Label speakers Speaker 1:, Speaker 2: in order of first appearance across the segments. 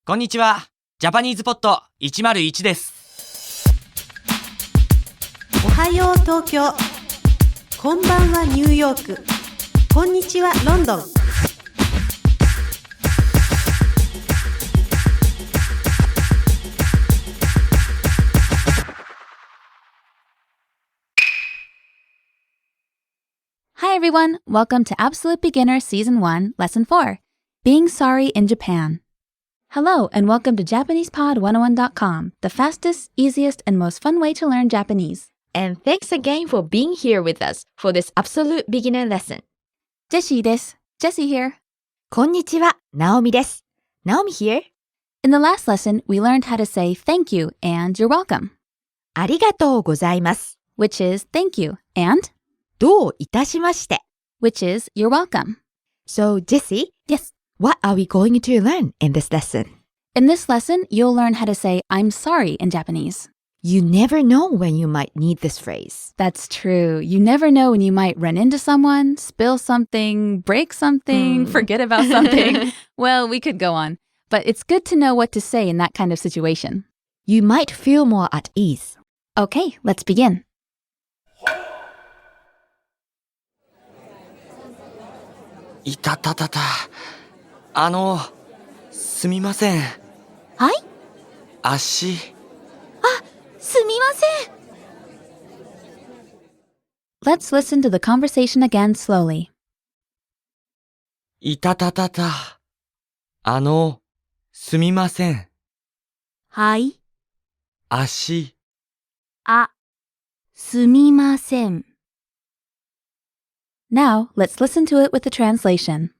Speaker 1: こんにちは。ジャパニーズポット101です。
Speaker 2: おはよう東京。こんばんはニューヨーク。こんにちはロンドン。
Speaker 3: Hi everyone, welcome to Absolute Beginner Season 1, Lesson 4, Being Sorry in Japan. Hello and welcome to JapanesePod101.com, the fastest, easiest, and most fun way to learn Japanese.
Speaker 4: And thanks again for being here with us for this absolute beginner lesson.
Speaker 3: Jessie です。Jessie here.
Speaker 4: こんにちは、Naomi です。Naomi here.
Speaker 3: In the last lesson, we learned how to say thank you and you're welcome,
Speaker 4: ありがとうございます。
Speaker 3: which is thank you, and
Speaker 4: どういたしまして。
Speaker 3: which is you're welcome.
Speaker 4: So, Jessie,
Speaker 3: Yes.
Speaker 4: what are we going to learn in this lesson?
Speaker 3: In this lesson, you'll learn how to say I'm sorry in Japanese.
Speaker 4: You never know when you might need this phrase.
Speaker 3: That's true. You never know when you might run into someone, spill something, break something, forget about something. Well, we could go on. But it's good to know what to say in that kind of situation.
Speaker 4: You might feel more at ease.
Speaker 3: Okay, let's begin.
Speaker 1: いたたたた。すみません。
Speaker 3: はい？
Speaker 1: 足。
Speaker 3: すみません。Let's listen to the conversation again slowly.
Speaker 1: いたたたた。すみません。
Speaker 3: はい。
Speaker 1: 足。
Speaker 3: すみません。Now, let's listen to it with the translation.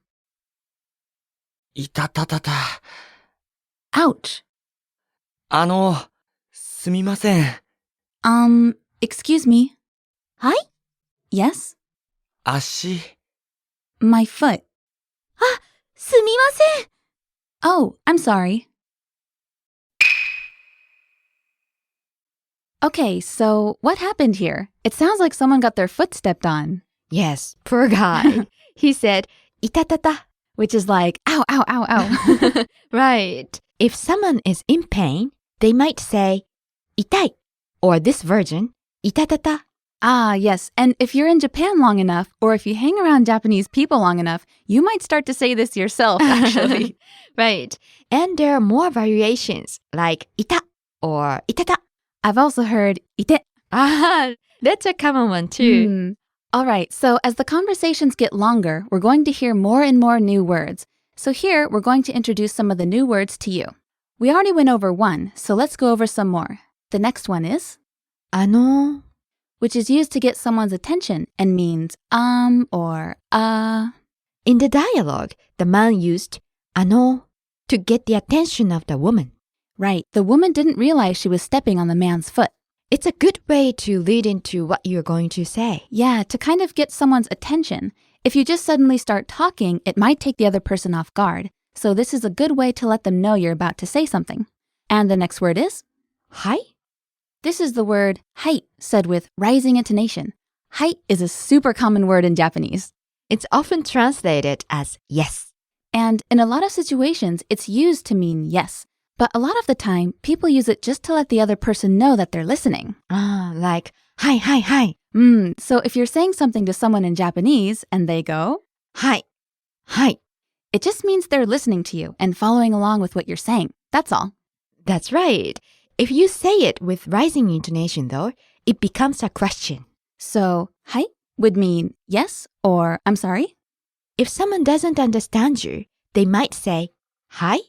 Speaker 1: いたたたた。
Speaker 3: Ouch.
Speaker 1: すみません。
Speaker 3: Excuse me. はい? Yes?
Speaker 1: 足。
Speaker 3: My foot. すみません. Oh, I'm sorry. Okay, so what happened here? It sounds like someone got their foot stepped on.
Speaker 4: Yes, poor guy. He said, いたたた.
Speaker 3: Which is like, ow, ow, ow, ow.
Speaker 4: Right. If someone is in pain, they might say, 痛い. Or this version, いたたた.
Speaker 3: Ah, yes. And if you're in Japan long enough, or if you hang around Japanese people long enough, you might start to say this yourself, actually.
Speaker 4: Right. And there are more variations, like いた or いたた.
Speaker 3: I've also heard, ite.
Speaker 4: Ah, that's a common one too.
Speaker 3: All right, so as the conversations get longer, we're going to hear more and more new words. So here, we're going to introduce some of the new words to you. We already went over one, so let's go over some more. The next one is, which is used to get someone's attention and means or
Speaker 4: In the dialogue, the man used と get the attention of the woman.
Speaker 3: Right, the woman didn't realize she was stepping on the man's foot.
Speaker 4: It's a good way to lead into what you're going to say.
Speaker 3: Yeah, to kind of get someone's attention. If you just suddenly start talking, it might take the other person off guard. So this is a good way to let them know you're about to say something. And the next word is?
Speaker 4: はい?
Speaker 3: This is the word はい said with rising intonation. はい is a super common word in Japanese.
Speaker 4: It's often translated as yes.
Speaker 3: And in a lot of situations, it's used to mean yes. But a lot of the time, people use it just to let the other person know that they're listening.
Speaker 4: Like, はいはいはい.
Speaker 3: So if you're saying something to someone in Japanese and they go,
Speaker 4: はいはい.
Speaker 3: it just means they're listening to you and following along with what you're saying. That's all.
Speaker 4: That's right. If you say it with rising intonation though, it becomes a question.
Speaker 3: So, はい would mean yes or I'm sorry.
Speaker 4: If someone doesn't understand you, they might say, はい?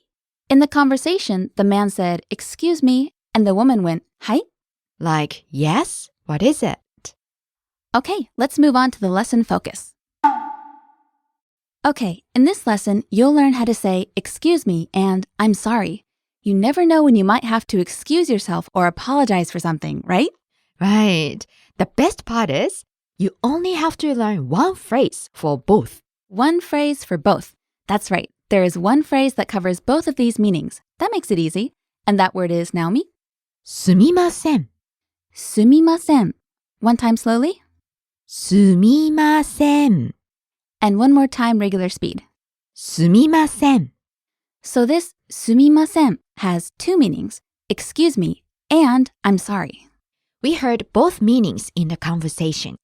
Speaker 3: In the conversation, the man said, excuse me, and the woman went, はい?
Speaker 4: Like, yes? What is it?
Speaker 3: Okay, let's move on to the lesson focus. Okay, in this lesson, you'll learn how to say, excuse me, and I'm sorry. You never know when you might have to excuse yourself or apologize for something, right?
Speaker 4: Right. The best part is, you only have to learn one phrase for both.
Speaker 3: One phrase for both. That's right. There is one phrase that covers both of these meanings. That makes it easy. And that word is, Naomi?
Speaker 4: すみません.
Speaker 3: すみません. One time slowly.
Speaker 4: すみません.
Speaker 3: And one more time regular speed.
Speaker 4: すみません.
Speaker 3: So this sumimasen has two meanings, excuse me, and I'm sorry.
Speaker 4: We heard both meanings in the conversation.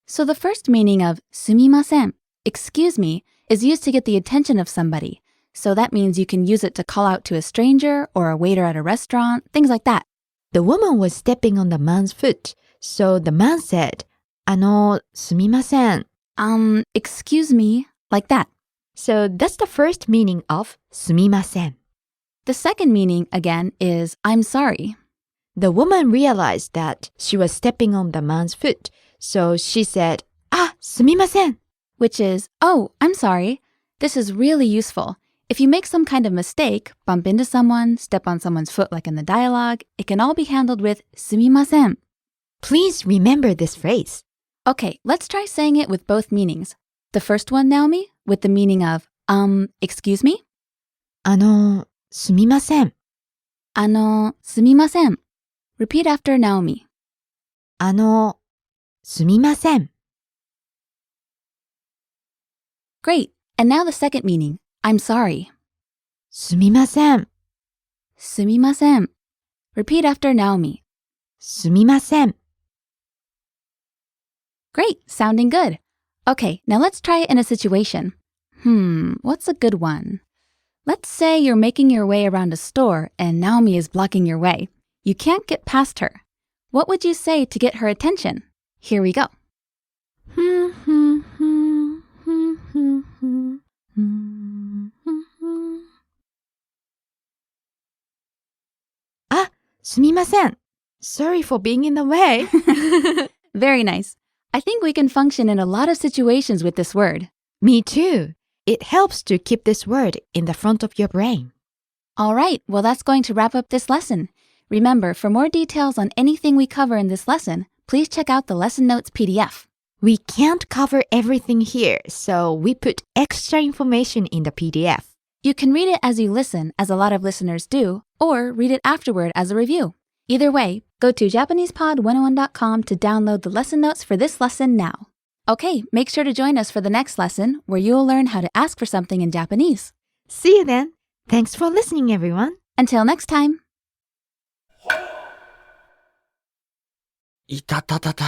Speaker 3: So the first meaning of sumimasen, excuse me, is used to get the attention of somebody. So that means you can use it to call out to a stranger or a waiter at a restaurant, things like that.
Speaker 4: The woman was stepping on the man's foot, so the man said, すみません.
Speaker 3: Excuse me, like that.
Speaker 4: So that's the first meaning of すみません.
Speaker 3: The second meaning, again, is I'm sorry.
Speaker 4: The woman realized that she was stepping on the man's foot, so she said, すみません.
Speaker 3: Which is, oh, I'm sorry. This is really useful. If you make some kind of mistake, bump into someone, step on someone's foot like in the dialogue, it can all be handled with すみません.
Speaker 4: Please remember this phrase.
Speaker 3: Okay, let's try saying it with both meanings. The first one, Naomi, with the meaning of, excuse me?
Speaker 4: すみません.
Speaker 3: すみません. Repeat after Naomi.
Speaker 4: すみません.
Speaker 3: Great. And now the second meaning, I'm sorry.
Speaker 4: すみません.
Speaker 3: すみません. Repeat after Naomi.
Speaker 4: すみません.
Speaker 3: Great, sounding good. Okay, now let's try it in a situation. What's a good one? Let's say you're making your way around a store and Naomi is blocking your way. You can't get past her. What would you say to get her attention? Here we go.
Speaker 4: すみません. Sorry for being in the way.
Speaker 3: Very nice. I think we can function in a lot of situations with this word.
Speaker 4: Me too. It helps to keep this word in the front of your brain.
Speaker 3: All right, well, that's going to wrap up this lesson. Remember, for more details on anything we cover in this lesson, please check out the Lesson Notes PDF.
Speaker 4: We can't cover everything here, so we put extra information in the PDF.
Speaker 3: You can read it as you listen, as a lot of listeners do, or read it afterward as a review. Either way, go to JapanesePod101.com to download the lesson notes for this lesson now. Okay, make sure to join us for the next lesson, where you'll learn how to ask for something in Japanese.
Speaker 4: See you then. Thanks for listening, everyone.
Speaker 3: Until next time.
Speaker 1: いたたたた。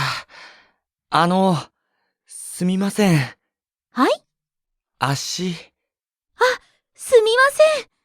Speaker 1: すみません。
Speaker 4: はい？
Speaker 1: 足。
Speaker 4: すみません。